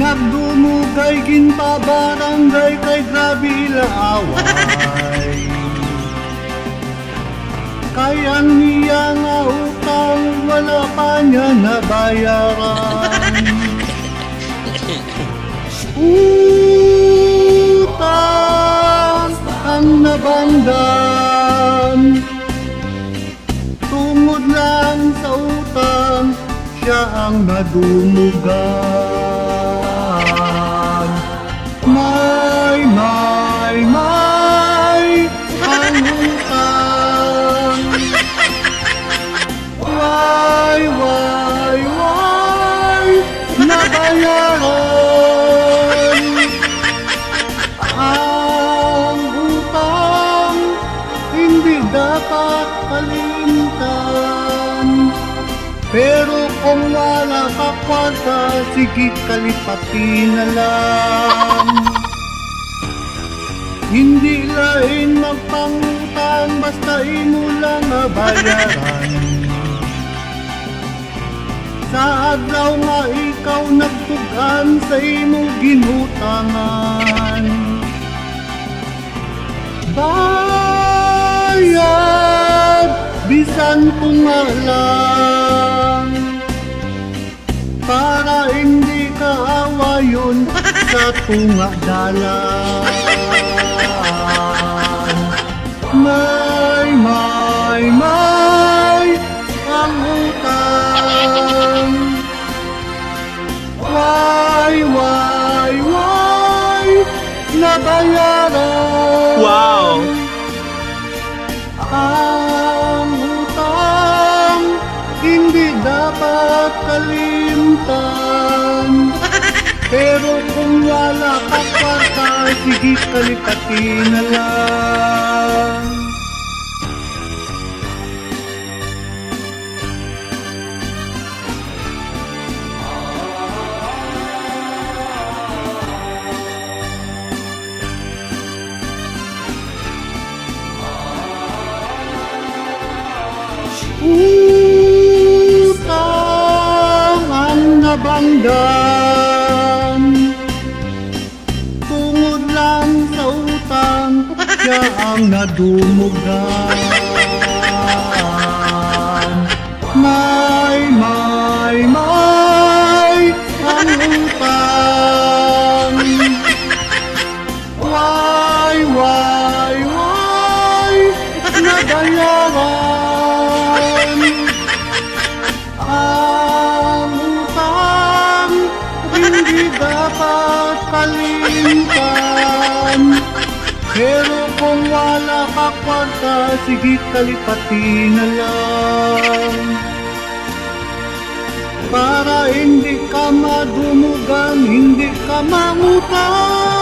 Nagdumugay ginpabarangay kay grabe laaway. Kaya niya nga utang wala pa niya nabayaran. Utang ang nabangdan, tungod lang sa utang siya ang nadumugan. May ang utang. Why nabayaran ang utang, hindi dapat kalimtan. Pero kung wala ka kwarta, sige kalipatin na lang. Hindi lain magpangutang, basta imo lang mabayaran. Sa adlaw nga ikaw nagtugan sa imong ginutangan. Bayad, bisan kung lang, para hindi ka awayon sa tunga dalan. May ang utang. Why nabayaran. Wow! Ang utang hindi dapat kalimtan. Pero kung wala ka kwarta, sige kalipatin na lang. Utang ang nabangdan, tungod lang sa utang siya ang nadumugan. May ang utang. Why nabayaran ang utang, hindi dapat kalimtan. Pero kung wala ka kwarta, sige kalipatin na lang. Para hindi ka madumugan, hindi ka mangutang.